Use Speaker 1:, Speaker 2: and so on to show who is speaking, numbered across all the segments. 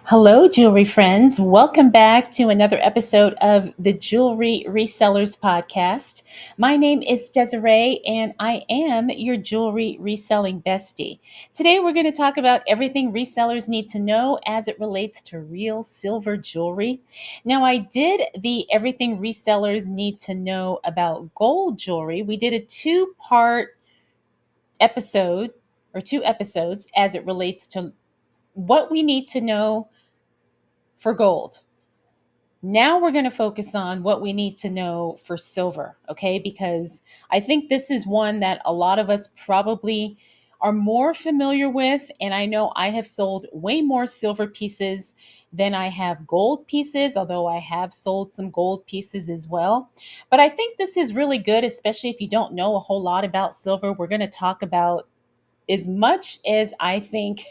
Speaker 1: Hello, jewelry friends. Welcome back to another episode of the Jewelry Resellers Podcast. My name is Desiree, and I am your jewelry reselling bestie. Today, we're going to talk about everything resellers need to know as it relates to real silver jewelry. Now, I did the Everything Resellers Need to Know About Gold Jewelry. We did a two-part episode or two episodes as it relates to what we need to know for gold. Now we're going to focus on what we need to know for silver, okay? Because I think this is one that a lot of us probably are more familiar with. And I know I have sold way more silver pieces than I have gold pieces, although I have sold some gold pieces as well. But I think this is really good, especially if you don't know a whole lot about silver. We're going to talk about as much as I think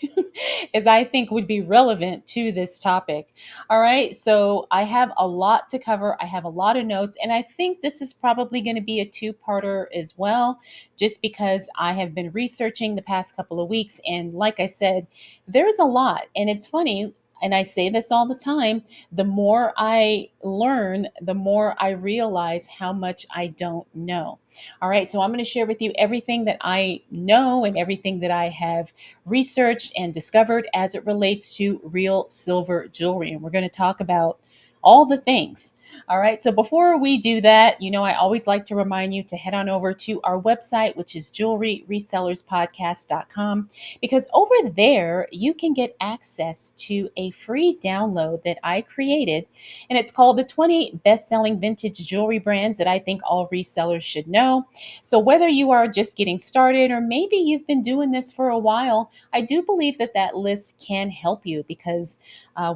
Speaker 1: would be relevant to this topic. All right, so I have a lot to cover. I have a lot of notes, and I think this is probably going to be a two-parter as well, just because I have been researching the past couple of weeks, and like I said, there's a lot. And it's funny, and I say this all the time, the more I learn, the more I realize how much I don't know. All right, so I'm going to share with you everything that I know and everything that I have researched and discovered as it relates to real silver jewelry. And we're going to talk about all the things. All right, so before we do that, I always like to remind you to head on over to our website, which is jewelryresellerspodcast.com, because over there you can get access to a free download that I created, and it's called the 20 best-selling vintage jewelry brands that I think all resellers should know. So whether you are just getting started or maybe you've been doing this for a while, I do believe that that list can help you because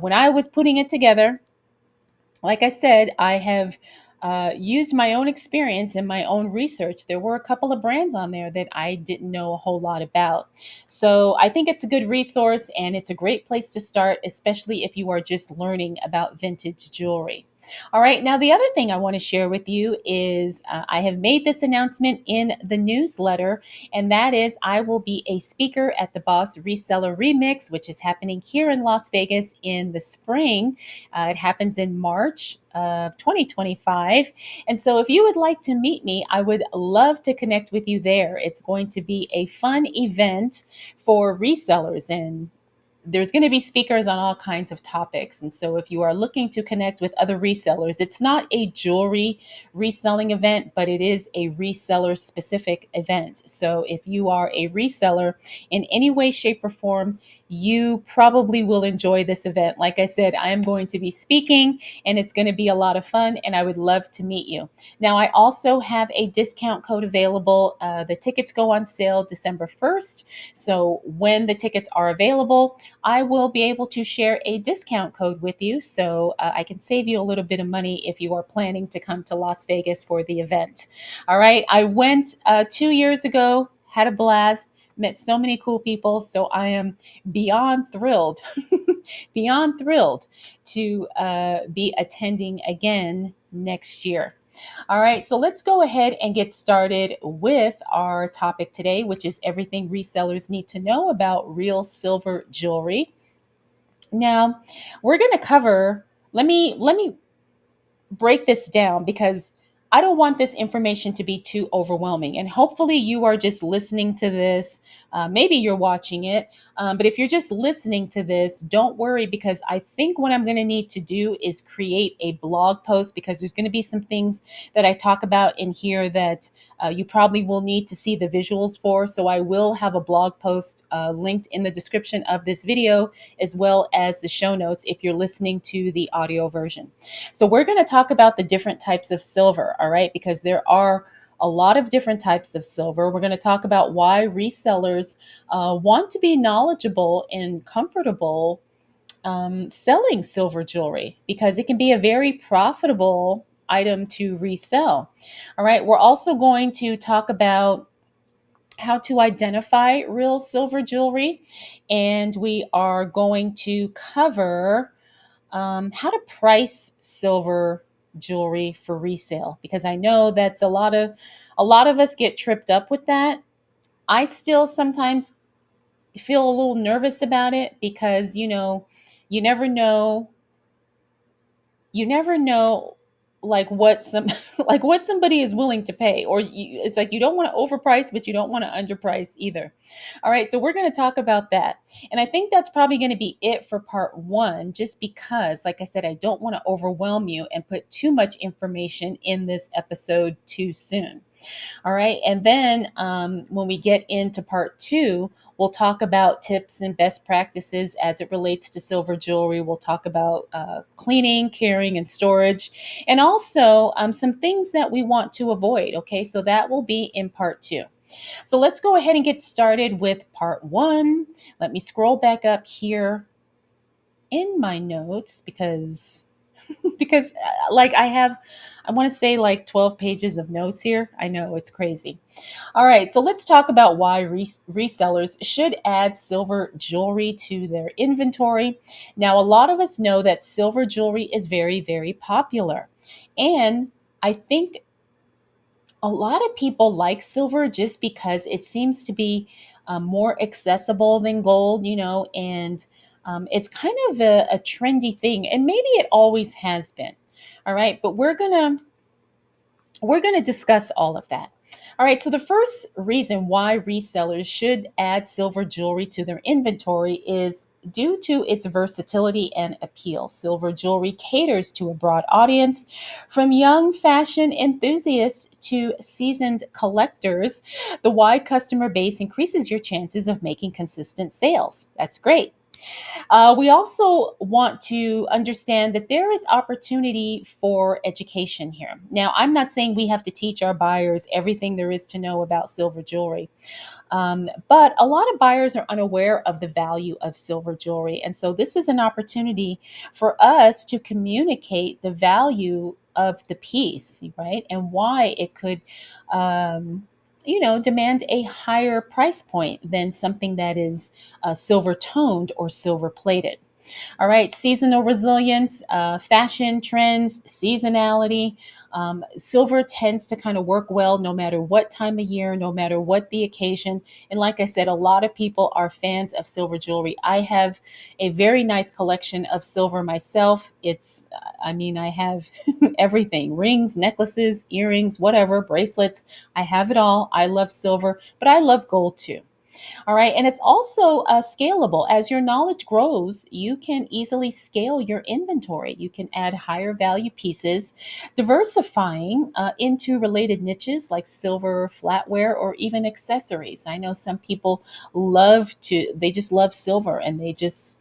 Speaker 1: when I was putting it together, like I said, I have used my own experience and my own research. There were a couple of brands on there that I didn't know a whole lot about. So I think it's a good resource and it's a great place to start, especially if you are just learning about vintage jewelry. All right, now the other thing I want to share with you is I have made this announcement in the newsletter, and that is I will be a speaker at the Boss Reseller Remix, which is happening here in Las Vegas in the spring. It happens in March of 2025. And so if you would like to meet me, I would love to connect with you there. It's going to be a fun event for resellers, and there's going to be speakers on all kinds of topics. And so if you are looking to connect with other resellers, it's not a jewelry reselling event, but it is a reseller specific event. So if you are a reseller in any way, shape, or form, you probably will enjoy this event. Like I said, I am going to be speaking and it's going to be a lot of fun, and I would love to meet you. Now, I also have a discount code available. The tickets go on sale December 1st. So when the tickets are available, I will be able to share a discount code with you so I can save you a little bit of money if you are planning to come to Las Vegas for the event. All right. I went 2 years ago, had a blast, met so many cool people. So I am beyond thrilled, beyond thrilled to be attending again next year. All right, so let's go ahead and get started with our topic today, which is everything resellers need to know about real silver jewelry. Now, we're going to cover, let me break this down because I don't want this information to be too overwhelming. And hopefully, you are just listening to this. Maybe you're watching it. But if you're just listening to this, don't worry, because I think what I'm going to need to do is create a blog post, because there's going to be some things that I talk about in here that you probably will need to see the visuals for. So I will have a blog post linked in the description of this video, as well as the show notes if you're listening to the audio version. So we're going to talk about the different types of silver, all right, because there are a lot of different types of silver. We're going to talk about why resellers want to be knowledgeable and comfortable selling silver jewelry, because it can be a very profitable item to resell. All right, we're also going to talk about how to identify real silver jewelry, and we are going to cover how to price silver jewelry for resale, because I know that's a lot of us get tripped up with that. I still sometimes feel a little nervous about it because, you never know you never know like what some like what somebody is willing to pay, or it's like you don't want to overprice but you don't want to underprice either. All right, so we're going to talk about that, and I think that's probably going to be it for part 1, just because, like I said, I don't want to overwhelm you and put too much information in this episode too soon. All right. And then when we get into part 2, we'll talk about tips and best practices as it relates to silver jewelry. We'll talk about cleaning, carrying, and storage, and also some things that we want to avoid. Okay. So that will be in part 2. So let's go ahead and get started with part 1. Let me scroll back up here in my notes because like I want to say like 12 pages of notes here. I know it's crazy. All right, so let's talk about why resellers should add silver jewelry to their inventory. Now, a lot of us know that silver jewelry is very, very popular. And I think a lot of people like silver just because it seems to be more accessible than gold, and it's kind of a trendy thing. And maybe it always has been. All right, but we're going to discuss all of that. All right, so the first reason why resellers should add silver jewelry to their inventory is due to its versatility and appeal. Silver jewelry caters to a broad audience, from young fashion enthusiasts to seasoned collectors. The wide customer base increases your chances of making consistent sales. That's great. We also want to understand that there is opportunity for education here. Now, I'm not saying we have to teach our buyers everything there is to know about silver jewelry, but a lot of buyers are unaware of the value of silver jewelry. And so this is an opportunity for us to communicate the value of the piece, right? And why it could. Demand a higher price point than something that is silver toned or silver plated. All right, seasonal resilience, fashion trends, seasonality. Silver tends to kind of work well no matter what time of year, no matter what the occasion. And like I said, a lot of people are fans of silver jewelry. I have a very nice collection of silver myself. I have everything: rings, necklaces, earrings, whatever, bracelets. I have it all. I love silver, but I love gold too. All right. And it's also scalable. As your knowledge grows, you can easily scale your inventory. You can add higher value pieces, diversifying into related niches like silver, flatware, or even accessories. I know some people they just love silver and they just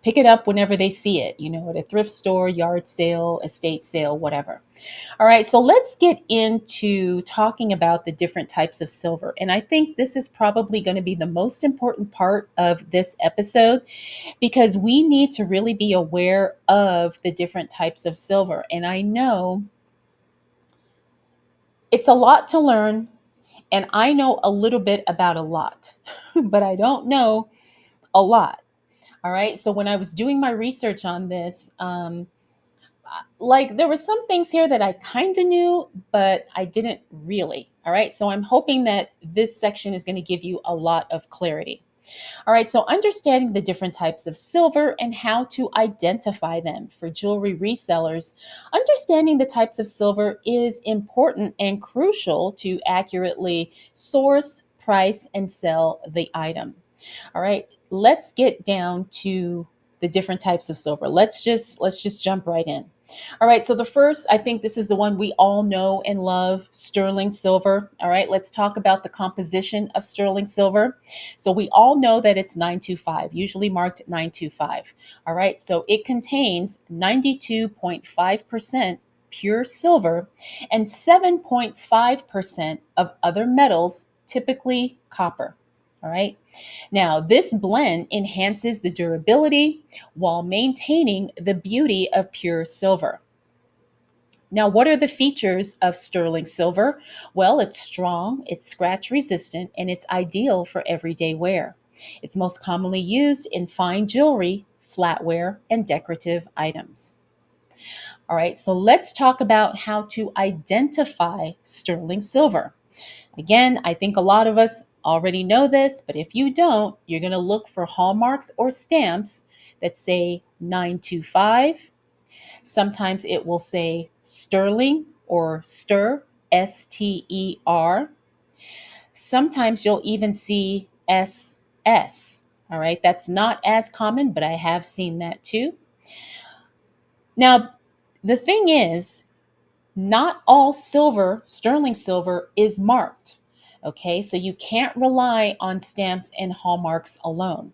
Speaker 1: pick it up whenever they see it, at a thrift store, yard sale, estate sale, whatever. All right, so let's get into talking about the different types of silver. And I think this is probably going to be the most important part of this episode because we need to really be aware of the different types of silver. And I know it's a lot to learn, and I know a little bit about a lot, but I don't know a lot. All right, so when I was doing my research on this, like there were some things here that I kind of knew, but I didn't really. All right. So I'm hoping that this section is going to give you a lot of clarity. All right. So understanding the different types of silver and how to identify them for jewelry resellers. Understanding the types of silver is important and crucial to accurately source, price, and sell the item. All right. Let's get down to the different types of silver. Let's just jump right in. All right, so the first, I think this is the one we all know and love, sterling silver. All right, let's talk about the composition of sterling silver. So we all know that it's 925, usually marked 925. All right, so it contains 92.5% pure silver and 7.5% of other metals, typically copper. All right. Now, this blend enhances the durability while maintaining the beauty of pure silver. Now, what are the features of sterling silver? Well, it's strong, it's scratch resistant, and it's ideal for everyday wear. It's most commonly used in fine jewelry, flatware, and decorative items. All right, so let's talk about how to identify sterling silver. Again, I think a lot of us already know this, but if you don't, you're going to look for hallmarks or stamps that say 925. Sometimes it will say sterling or stir, STER. Sometimes you'll even see SS. All right, that's not as common, but I have seen that too. Now, the thing is, not all silver, sterling silver, is marked. Okay, so you can't rely on stamps and hallmarks alone.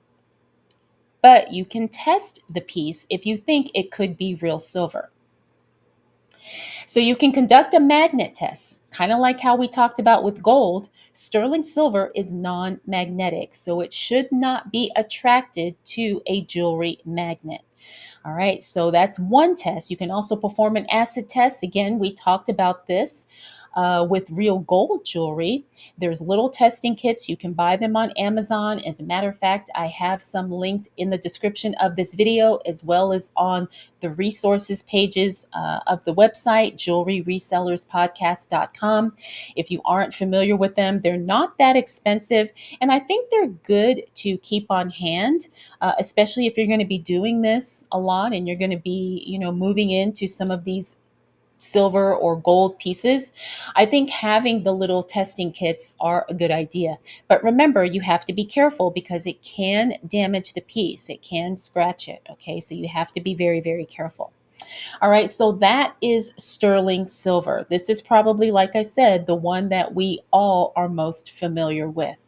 Speaker 1: But you can test the piece if you think it could be real silver. So you can conduct a magnet test, kind of like how we talked about with gold. Sterling silver is non magnetic, so it should not be attracted to a jewelry magnet. All right, so that's one test. You can also perform an acid test. Again, we talked about this with real gold jewelry. There's little testing kits. You can buy them on Amazon. As a matter of fact, I have some linked in the description of this video, as well as on the resources pages of the website, jewelryresellerspodcast.com. If you aren't familiar with them, they're not that expensive, and I think they're good to keep on hand, especially if you're going to be doing this a lot and you're going to be, moving into some of these silver or gold pieces. I think having the little testing kits are a good idea. But remember, you have to be careful because it can damage the piece. It can scratch it. Okay, so you have to be very, very careful. All right, so that is sterling silver. This is probably, like I said, the one that we all are most familiar with.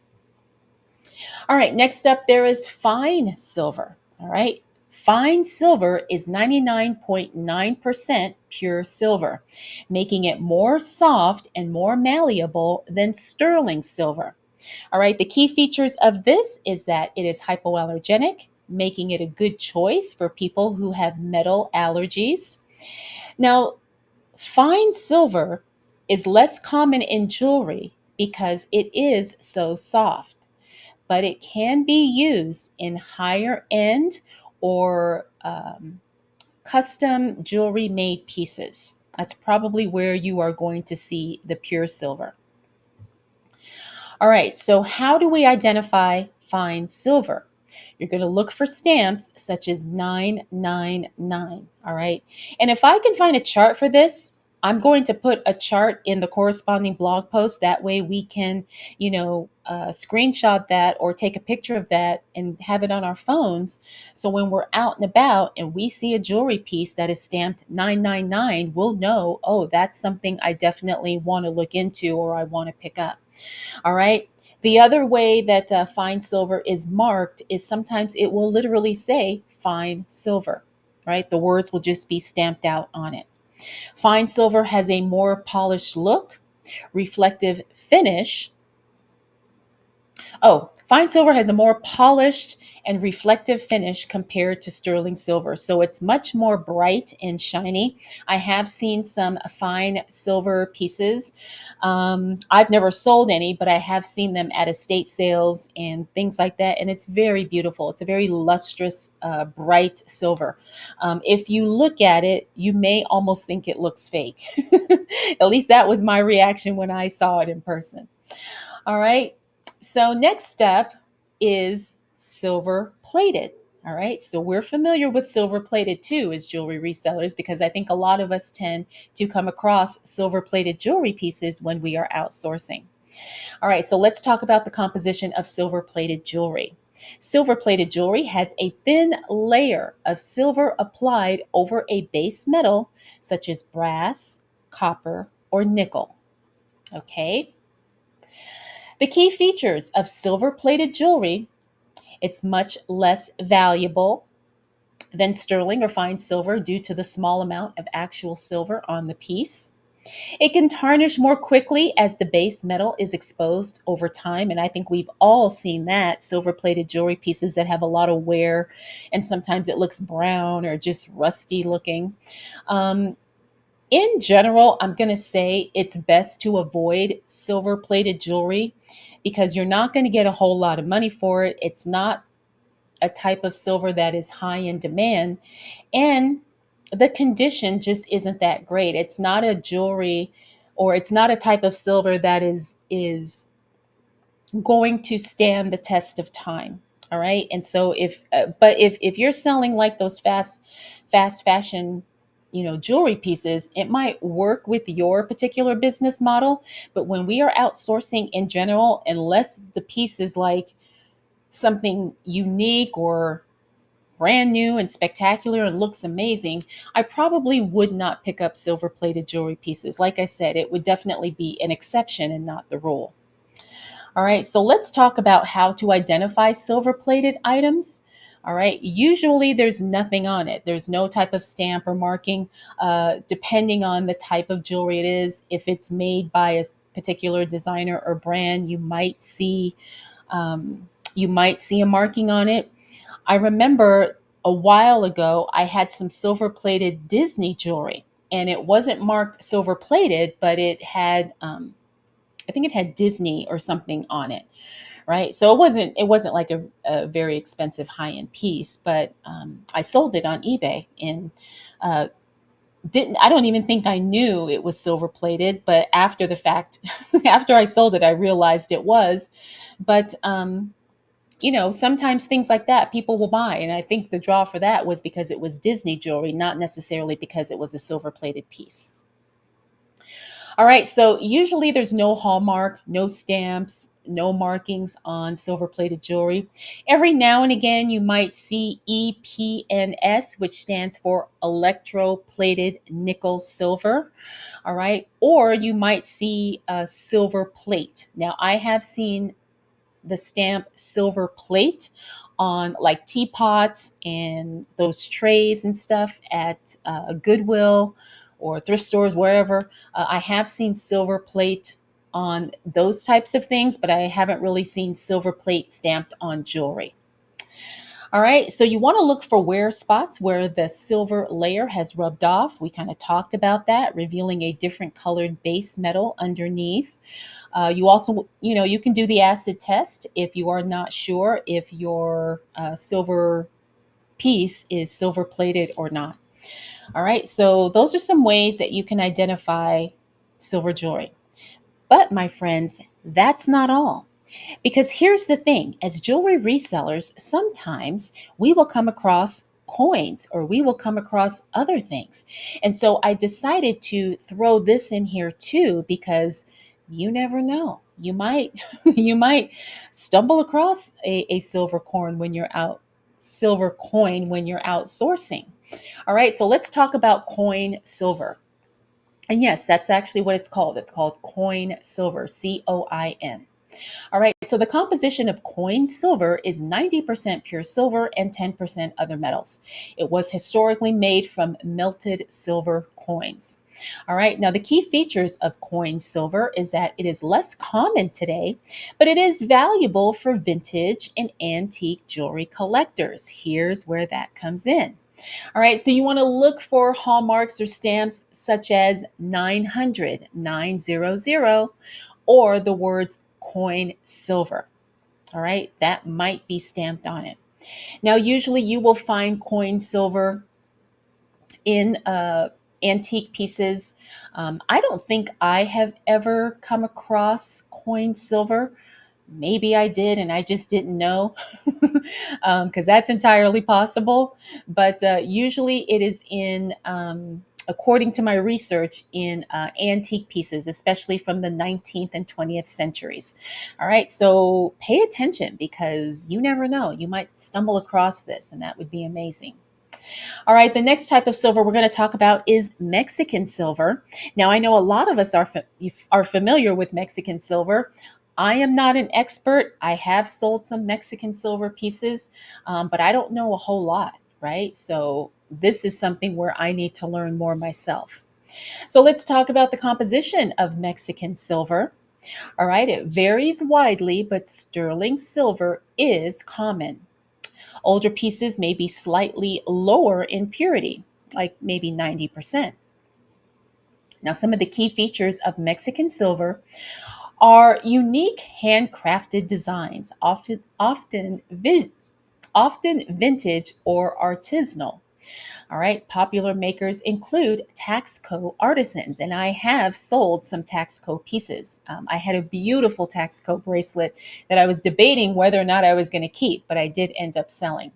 Speaker 1: All right, next up, there is fine silver. All right, fine silver is 99.9% pure silver, making it more soft and more malleable than sterling silver. All right, the key features of this is that it is hypoallergenic, making it a good choice for people who have metal allergies. Now, fine silver is less common in jewelry because it is so soft, but it can be used in higher end or custom jewelry made pieces. That's probably where you are going to see the pure silver. All right, so how do we identify fine silver? You're going to look for stamps such as 999. All right. And if I can find a chart for this, I'm going to put a chart in the corresponding blog post. That way we can, screenshot that or take a picture of that and have it on our phones. So when we're out and about and we see a jewelry piece that is stamped 999, we'll know, oh, that's something I definitely want to look into or I want to pick up. All right. The other way that fine silver is marked is sometimes it will literally say fine silver, right? The words will just be stamped out on it. Fine silver has a more polished look, reflective finish. Oh, fine silver has a more polished and reflective finish compared to sterling silver. So it's much more bright and shiny. I have seen some fine silver pieces. I've never sold any, but I have seen them at estate sales and things like that. And it's very beautiful. It's a very lustrous, bright silver. If you look at it, you may almost think it looks fake. At least that was my reaction when I saw it in person. All right. So next step is silver plated. All right. So we're familiar with silver plated too as jewelry resellers because I think a lot of us tend to come across silver plated jewelry pieces when we are outsourcing. All right. So let's talk about the composition of silver plated jewelry. Silver plated jewelry has a thin layer of silver applied over a base metal such as brass, copper, or nickel. Okay. The key features of silver plated jewelry: it's much less valuable than sterling or fine silver due to the small amount of actual silver on the piece. It can tarnish more quickly as the base metal is exposed over time. And I think we've all seen that silver plated jewelry pieces that have a lot of wear and sometimes it looks brown or just rusty looking. Um, in general, I'm going to say it's best to avoid silver plated jewelry because you're not going to get a whole lot of money for it. It's not a type of silver that is high in demand, and the condition just isn't that great. It's not a jewelry or it's not a type of silver that is going to stand the test of time. All right. And so if you're selling like those fast fashion, jewelry pieces, it might work with your particular business model. But when we are outsourcing in general, unless the piece is like something unique or brand new and spectacular and looks amazing, I probably would not pick up silver plated jewelry pieces. Like I said, it would definitely be an exception and not the rule. All right, so let's talk about how to identify silver plated items. All right, usually there's nothing on it. There's no type of stamp or marking, depending on the type of jewelry it is. If it's made by a particular designer or brand, you might see a marking on it. I remember a while ago, I had some silver plated Disney jewelry, and it wasn't marked silver plated, but I think it had Disney or something on it, right? So it wasn't like a very expensive high end piece, but I sold it on eBay and uh, didn't. I don't even think I knew it was silver plated, but after the fact, after I sold it, I realized it was. But sometimes things like that people will buy, and I think the draw for that was because it was Disney jewelry, not necessarily because it was a silver plated piece. All right, so usually there's no hallmark, no stamps, no markings on silver plated jewelry. Every now and again, you might see EPNS, which stands for electroplated nickel silver. All right, or you might see a silver plate. Now, I have seen the stamp silver plate on like teapots and those trays and stuff at Goodwill or thrift stores, wherever. I have seen silver plate on those types of things, but I haven't really seen silver plate stamped on jewelry. All right, so you want to look for wear spots where the silver layer has rubbed off. We kind of talked about that, revealing a different colored base metal underneath. You also, you can do the acid test if you are not sure if your silver piece is silver plated or not. All right, so those are some ways that you can identify silver jewelry. But my friends, that's not all. Because here's the thing, as jewelry resellers, sometimes we will come across coins or we will come across other things. And so I decided to throw this in here too because you never know. You might you might stumble across a silver coin when you're outsourcing. All right, so let's talk about coin silver. And yes, that's actually what it's called. It's called coin silver, COIN. All right, so the composition of coin silver is 90% pure silver and 10% other metals. It was historically made from melted silver coins. All right, now the key features of coin silver is that it is less common today, but it is valuable for vintage and antique jewelry collectors. Here's where that comes in. All right, so you want to look for hallmarks or stamps such as 900, 900, or the words coin silver. All right, that might be stamped on it. Now, usually you will find coin silver in antique pieces. I don't think I have ever come across coin silver. Maybe I did and I just didn't know, because that's entirely possible. But usually it is according to my research, in antique pieces, especially from the 19th and 20th centuries. All right, so pay attention because you never know. You might stumble across this, and that would be amazing. All right, the next type of silver we're going to talk about is Mexican silver. Now, I know a lot of us are familiar with Mexican silver. I am not an expert. I have sold some Mexican silver pieces, but I don't know a whole lot, right? So this is something where I need to learn more myself. So let's talk about the composition of Mexican silver. All right, it varies widely, but sterling silver is common. Older pieces may be slightly lower in purity, like maybe 90%. Now, some of the key features of Mexican silver are unique handcrafted designs, often vintage or artisanal. All right, popular makers include Taxco artisans, and I have sold some Taxco pieces. I had a beautiful Taxco bracelet that I was debating whether or not I was going to keep, but I did end up selling.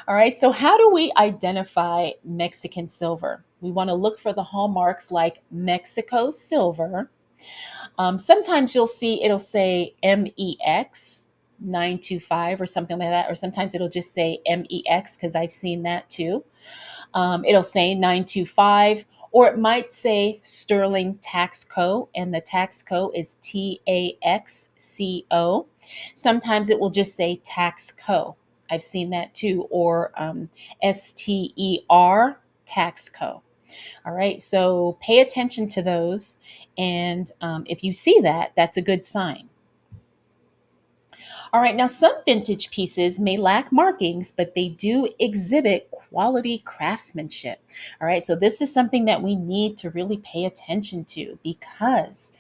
Speaker 1: All right, so how do we identify Mexican silver? We want to look for the hallmarks like Mexico silver. Sometimes you'll see it'll say MEX 925 or something like that, or sometimes it'll just say MEX because I've seen that too. It'll say 925, or it might say Sterling Tax Co. And the tax co is TAXCO. Sometimes it will just say Tax Co. I've seen that too, or STER Tax Co. All right, so pay attention to those. And if you see that, that's a good sign. All right, now some vintage pieces may lack markings, but they do exhibit quality craftsmanship. All right, so this is something that we need to really pay attention to because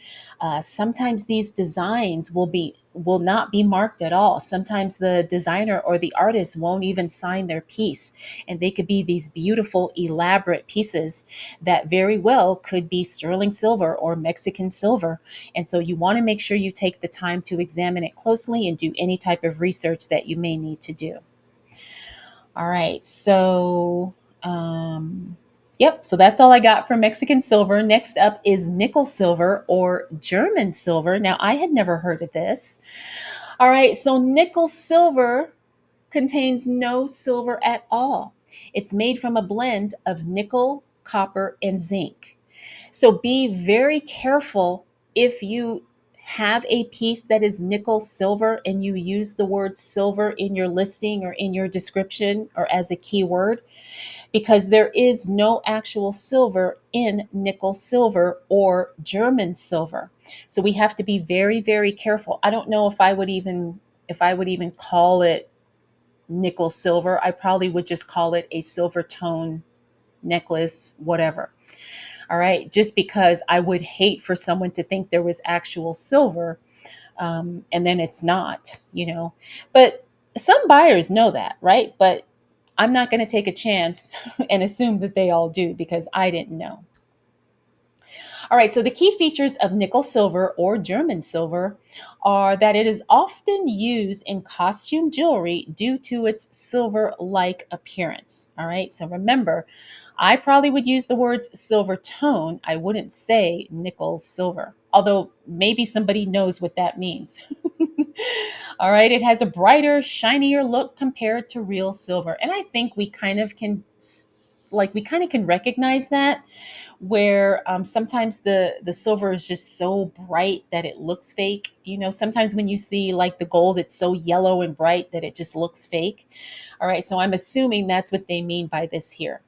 Speaker 1: sometimes these designs will not be marked at all. Sometimes the designer or the artist won't even sign their piece, and they could be these beautiful, elaborate pieces that very well could be sterling silver or Mexican silver. And so you want to make sure you take the time to examine it closely and do any type of research that you may need to do. All right. Yep. So that's all I got for Mexican silver. Next up is nickel silver or German silver. Now, I had never heard of this. All right. So nickel silver contains no silver at all. It's made from a blend of nickel, copper, and zinc. So be very careful if you have a piece that is nickel silver and you use the word silver in your listing or in your description or as a keyword, because there is no actual silver in nickel silver or German silver. So we have to be very, very careful. I don't know if I would even call it nickel silver. I probably would just call it a silver tone necklace, whatever. All right, just because I would hate for someone to think there was actual silver, and then it's not. But some buyers know that, right? But I'm not going to take a chance and assume that they all do because I didn't know. All right, so the key features of nickel silver or German silver are that it is often used in costume jewelry due to its silver like appearance. All right, so remember, I probably would use the words silver tone. I wouldn't say nickel silver, although maybe somebody knows what that means. All right, it has a brighter, shinier look compared to real silver. And I think we kind of can recognize that where sometimes the silver is just so bright that it looks fake. Sometimes when you see like the gold, it's so yellow and bright that it just looks fake. All right, so I'm assuming that's what they mean by this here.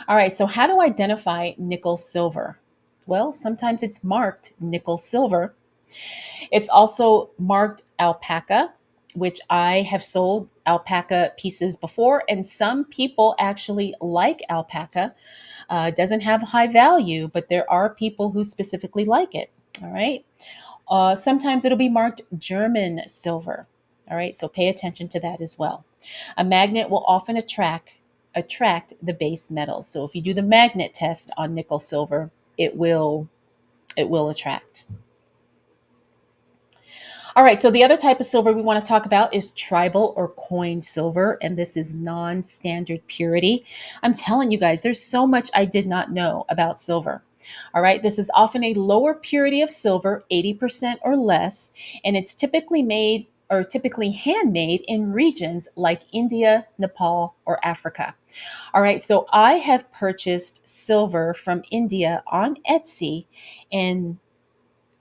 Speaker 1: All right, so how to identify nickel silver? Well, sometimes it's marked nickel silver. It's also marked alpaca, which I have sold alpaca pieces before, and some people actually like alpaca. It doesn't have high value, but there are people who specifically like it. All right. Sometimes it'll be marked German silver. All right, so pay attention to that as well. A magnet will often attract the base metals. So if you do the magnet test on nickel silver, it will attract. All right, so the other type of silver we want to talk about is tribal or coin silver, and this is non standard purity. I'm telling you guys, there's so much I did not know about silver. All right, this is often a lower purity of silver, 80% or less, and it's typically handmade in regions like India, Nepal, or Africa. All right, so I have purchased silver from India on Etsy, and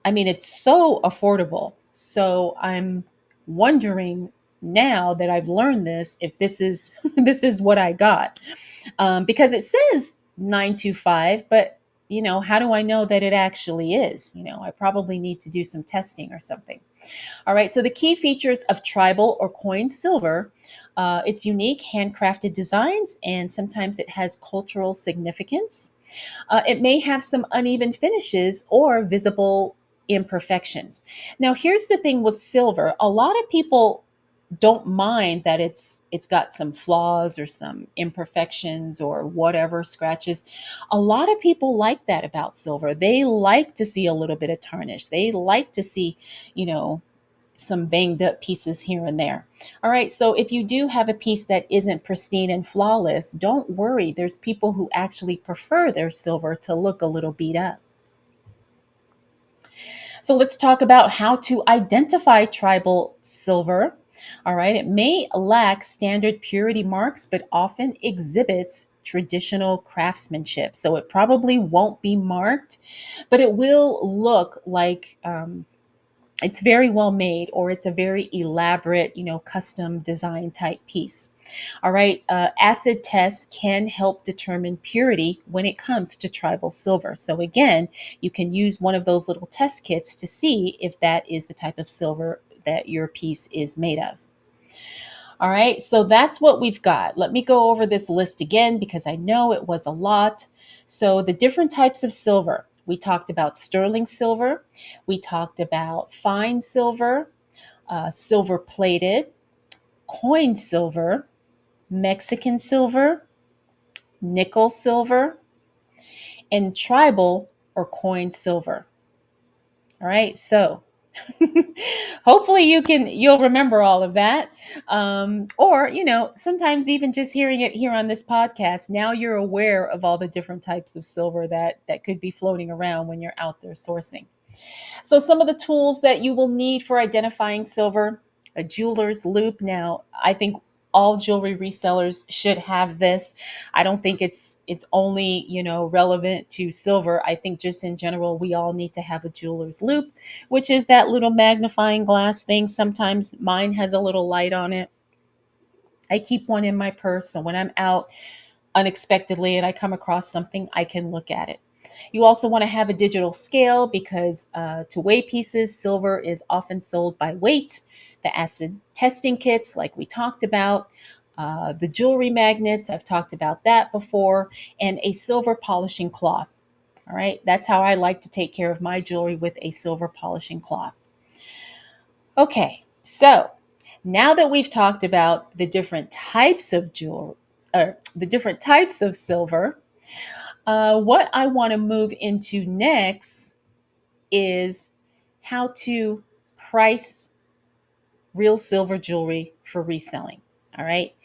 Speaker 1: I mean, it's so affordable. So I'm wondering now that I've learned this, if this is this is what I got, because it says 925, but how do I know that it actually is? I probably need to do some testing or something. All right. So the key features of tribal or coin silver. It's unique, handcrafted designs, and sometimes it has cultural significance. It may have some uneven finishes or visible imperfections. Now, here's the thing with silver. A lot of people don't mind that it's got some flaws or some imperfections or whatever scratches. A lot of people like that about silver. They like to see a little bit of tarnish. They like to see, you know, some banged up pieces here and there. All right, so if you do have a piece that isn't pristine and flawless, don't worry. There's people who actually prefer their silver to look a little beat up. So let's talk about how to identify tribal silver. All right, it may lack standard purity marks, but often exhibits traditional craftsmanship. So it probably won't be marked, but it will look like it's very well made, or it's a very elaborate, you know, custom design type piece. All right, acid tests can help determine purity when it comes to tribal silver. So again, you can use one of those little test kits to see if that is the type of silver that your piece is made of. All right, so that's what we've got. Let me go over this list again because I know it was a lot. So, the different types of silver. We talked about sterling silver, we talked about fine silver, silver plated, coin silver, Mexican silver, nickel silver, and tribal or coin silver. All right, so hopefully you'll remember all of that, or you know, sometimes even just hearing it here on this podcast, now you're aware of all the different types of silver that could be floating around when you're out there sourcing. So, some of the tools that you will need for identifying silver: a jeweler's loop. Now, I think all jewelry resellers should have this. I don't think it's only, you know, relevant to silver. I think just in general, we all need to have a jeweler's loop, which is that little magnifying glass thing. Sometimes mine has a little light on it. I keep one in my purse, so when I'm out unexpectedly and I come across something, I can look at it. You also want to have a digital scale because to weigh pieces, silver is often sold by weight. The acid testing kits, like we talked about, the jewelry magnets, I've talked about that before, and a silver polishing cloth. All right, that's how I like to take care of my jewelry, with a silver polishing cloth. Okay, so now that we've talked about the different types of jewelry, the different types of silver, what I want to move into next is how to price real silver jewelry for reselling. All right.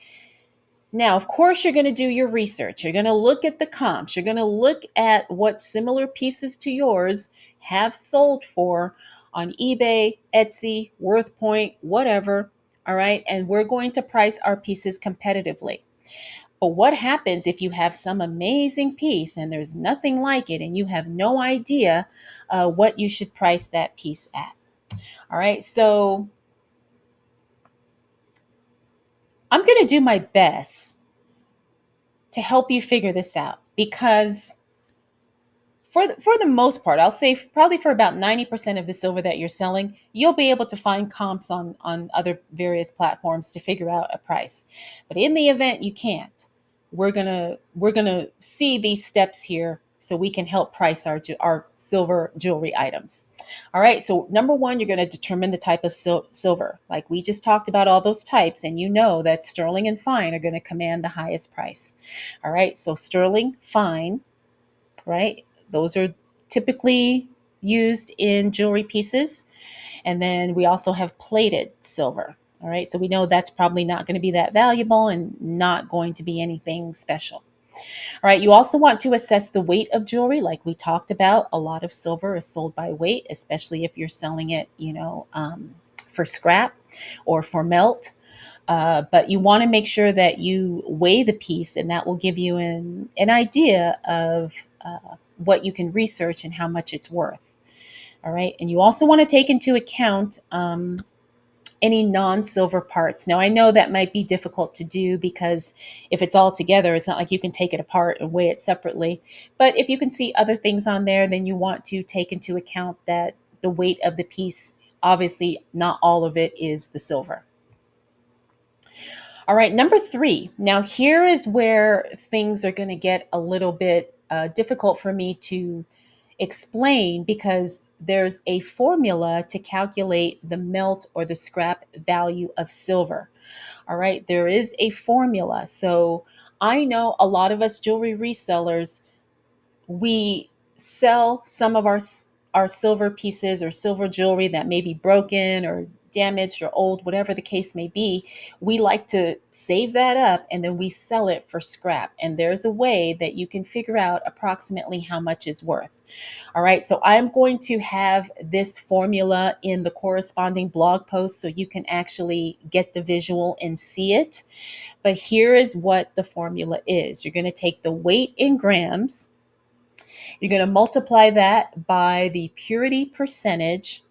Speaker 1: Now, of course, you're going to do your research. You're going to look at the comps. You're going to look at what similar pieces to yours have sold for on eBay, Etsy, WorthPoint, whatever. All right. And we're going to price our pieces competitively. But what happens if you have some amazing piece and there's nothing like it and you have no idea what you should price that piece at? All right. So I'm going to do my best to help you figure this out, because for the most part, I'll say probably for about 90% of the silver that you're selling, you'll be able to find comps on other various platforms to figure out a price. But in the event you can't, we're gonna see these steps here so we can help price our silver jewelry items. All right. So number one, you're going to determine the type of silver. Like we just talked about all those types, and you know that sterling and fine are going to command the highest price. All right. So sterling, fine, right? Those are typically used in jewelry pieces. And then we also have plated silver. All right. So we know that's probably not going to be that valuable and not going to be anything special. All right. You also want to assess the weight of jewelry. Like we talked about, a lot of silver is sold by weight, especially if you're selling it, for scrap or for melt. But you want to make sure that you weigh the piece, and that will give you an idea of what you can research and how much it's worth. All right. And you also want to take into account any non-silver parts. Now, I know that might be difficult to do because if it's all together, it's not like you can take it apart and weigh it separately. But if you can see other things on there, then you want to take into account that the weight of the piece, obviously, not all of it is the silver. All right, number three. Now, here is where things are going to get a little bit difficult for me to explain, because there's a formula to calculate the melt or the scrap value of silver. All right, there is a formula. So I know a lot of us jewelry resellers, we sell some of our silver pieces or silver jewelry that may be broken or damaged or old, whatever the case may be. We like to save that up and then we sell it for scrap. And there's a way that you can figure out approximately how much is worth. All right, so I'm going to have this formula in the corresponding blog post so you can actually get the visual and see it. But here is what the formula is. You're going to take the weight in grams, you're going to multiply that by the purity percentage.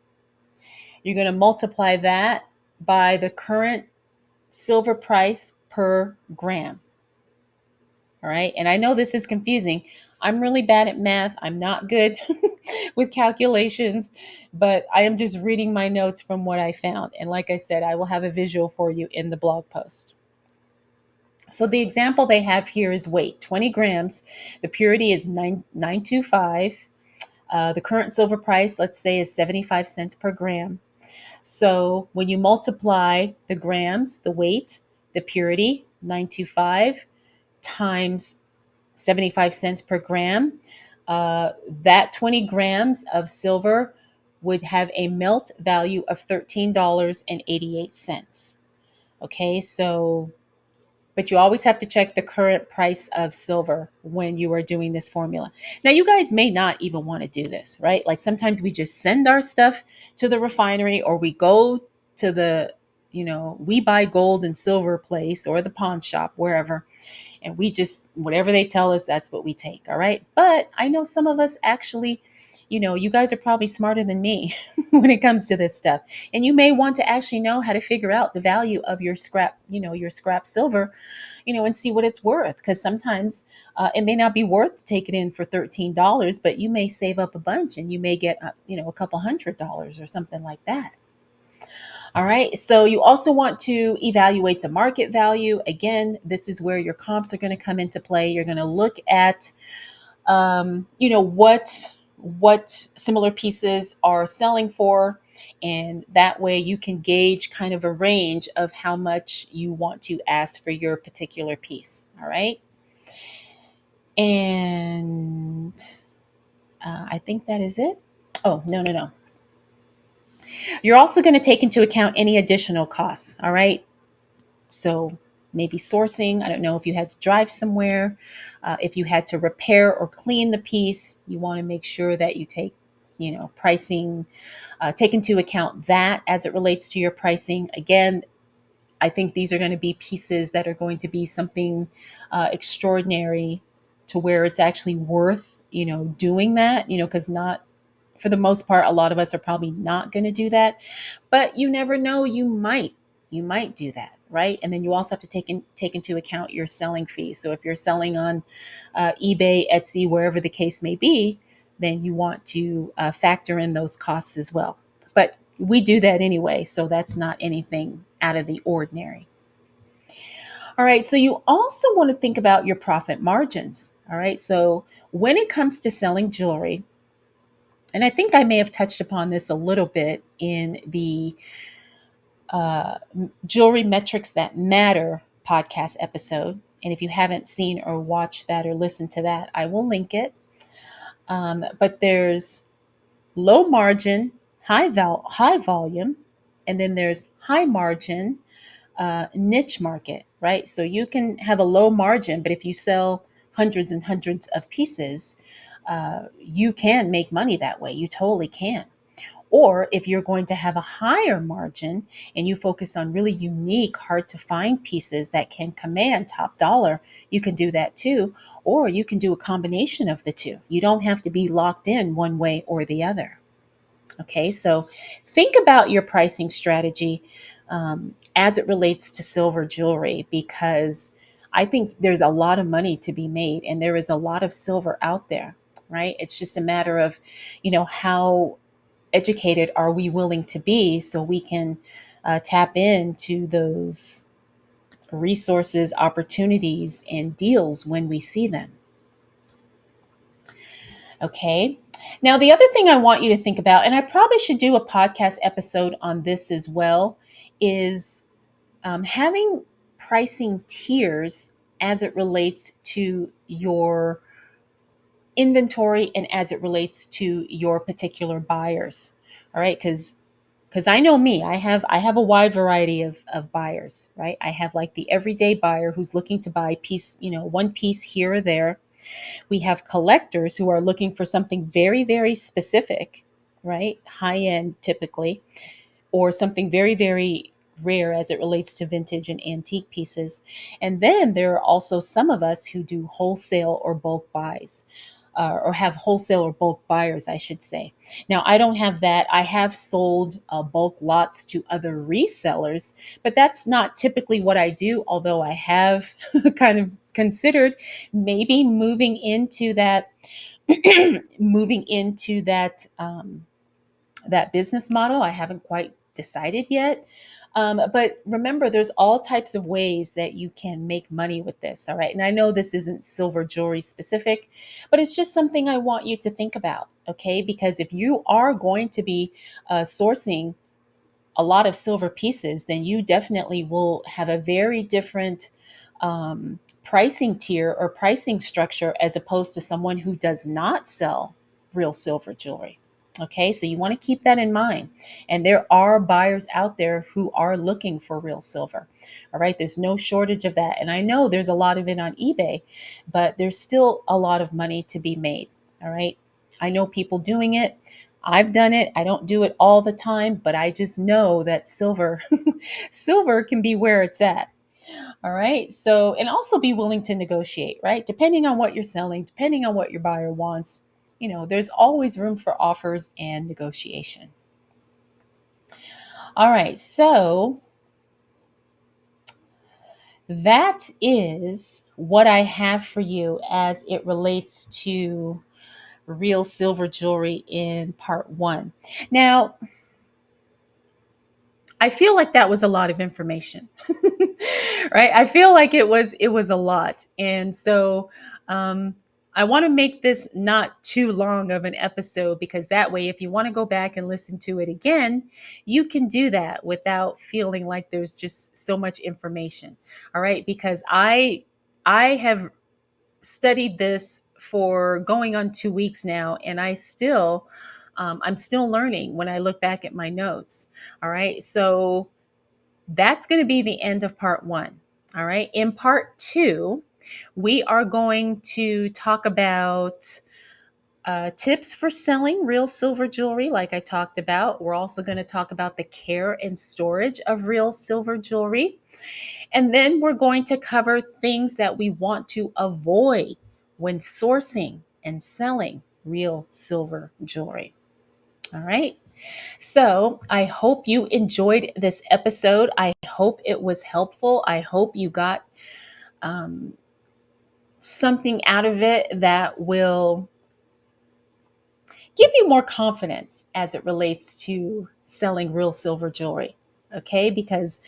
Speaker 1: You're going to multiply that by the current silver price per gram. All right. And I know this is confusing. I'm really bad at math. I'm not good with calculations, but I am just reading my notes from what I found. And like I said, I will have a visual for you in the blog post. So the example they have here is weight 20 grams. The purity is 925. The current silver price, let's say, is 75 cents per gram. So when you multiply the grams, the weight, the purity, 925 times 75 cents per gram, that 20 grams of silver would have a melt value of $13.88. Okay, so but you always have to check the current price of silver when you are doing this formula. Now, you guys may not even want to do this, right? Like sometimes we just send our stuff to the refinery or we go to the, we buy gold and silver place or the pawn shop, wherever, and we just, whatever they tell us, that's what we take. All right. But I know some of us actually, you guys are probably smarter than me when it comes to this stuff. And you may want to actually know how to figure out the value of your scrap, your scrap silver, and see what it's worth. Because sometimes it may not be worth to take it in for $13, but you may save up a bunch and you may get, a couple $100 or something like that. All right. So you also want to evaluate the market value. Again, this is where your comps are going to come into play. You're going to look at, what similar pieces are selling for, and that way you can gauge kind of a range of how much you want to ask for your particular piece. All right. And I think that is it. Oh, no, no, no. You're also going to take into account any additional costs. All right. So maybe sourcing. I don't know if you had to drive somewhere, if you had to repair or clean the piece. You want to make sure that you take, pricing, take into account that as it relates to your pricing. Again, I think these are going to be pieces that are going to be something extraordinary to where it's actually worth, doing that, because not for the most part, a lot of us are probably not going to do that, but you never know. You might do that, right? And then you also have to take into account your selling fees. So if you're selling on eBay, Etsy, wherever the case may be, then you want to factor in those costs as well. But we do that anyway, so that's not anything out of the ordinary. All right, so you also want to think about your profit margins. All right, so when it comes to selling jewelry, and I think I may have touched upon this a little bit in the Jewelry Metrics That Matter podcast episode. And if you haven't seen or watched that or listened to that, I will link it. But there's low margin, high volume, and then there's high margin, niche market, right? So you can have a low margin, but if you sell hundreds and hundreds of pieces, you can make money that way. You totally can. Or if you're going to have a higher margin and you focus on really unique, hard to find pieces that can command top dollar, you can do that too. Or you can do a combination of the two. You don't have to be locked in one way or the other. Okay, so think about your pricing strategy as it relates to silver jewelry, because I think there's a lot of money to be made and there is a lot of silver out there, right? It's just a matter of, how educated are we willing to be so we can tap into those resources, opportunities, and deals when we see them. Okay. Now, the other thing I want you to think about, and I probably should do a podcast episode on this as well, is having pricing tiers as it relates to your inventory and as it relates to your particular buyers. All right, because I know me, I have a wide variety of buyers, right? I have like the everyday buyer who's looking to buy piece, one piece here or there. We have collectors who are looking for something very, very specific, right? High end typically, or something very, very rare as it relates to vintage and antique pieces. And then there are also some of us who do wholesale or bulk buys. Or have wholesale or bulk buyers, I should say. Now, I don't have that. I have sold bulk lots to other resellers, but that's not typically what I do, although I have kind of considered maybe moving into that business model. I haven't quite decided yet. But remember, there's all types of ways that you can make money with this. All right. And I know this isn't silver jewelry specific, but it's just something I want you to think about. Okay. Because if you are going to be sourcing a lot of silver pieces, then you definitely will have a very different pricing tier or pricing structure as opposed to someone who does not sell real silver jewelry. Okay, so you want to keep that in mind. And there are buyers out there who are looking for real silver. All right, there's no shortage of that. And I know there's a lot of it on eBay, but there's still a lot of money to be made. All right, I know people doing it. I've done it. I don't do it all the time, but I just know that silver can be where it's at. All right. So, and also be willing to negotiate, right? Depending on what you're selling, depending on what your buyer wants, there's always room for offers and negotiation. All right. So, that is what I have for you as it relates to real silver jewelry in part one. Now, I feel like that was a lot of information, right? I feel like it was a lot, and so um, I want to make this not too long of an episode because that way, if you want to go back and listen to it again, you can do that without feeling like there's just so much information. All right, because I have studied this for going on 2 weeks now, and I'm still learning when I look back at my notes. All right. So that's going to be the end of part one. All right. In part two, we are going to talk about tips for selling real silver jewelry, like I talked about. We're also going to talk about the care and storage of real silver jewelry. And then we're going to cover things that we want to avoid when sourcing and selling real silver jewelry. All right. So I hope you enjoyed this episode. I hope it was helpful. I hope you got um, something out of it that will give you more confidence as it relates to selling real silver jewelry. Okay. Because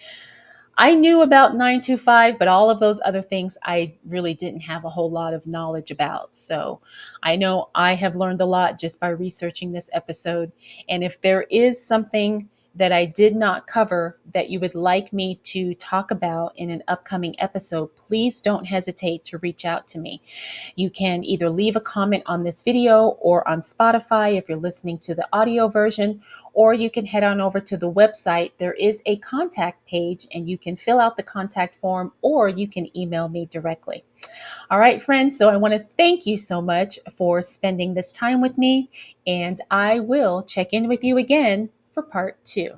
Speaker 1: I knew about 925, but all of those other things I really didn't have a whole lot of knowledge about. So I know I have learned a lot just by researching this episode. And if there is something that I did not cover that you would like me to talk about in an upcoming episode, please don't hesitate to reach out to me. You can either leave a comment on this video or on Spotify if you're listening to the audio version, or you can head on over to the website. There is a contact page and you can fill out the contact form or you can email me directly. All right, friends. So I want to thank you so much for spending this time with me, and I will check in with you again for part two.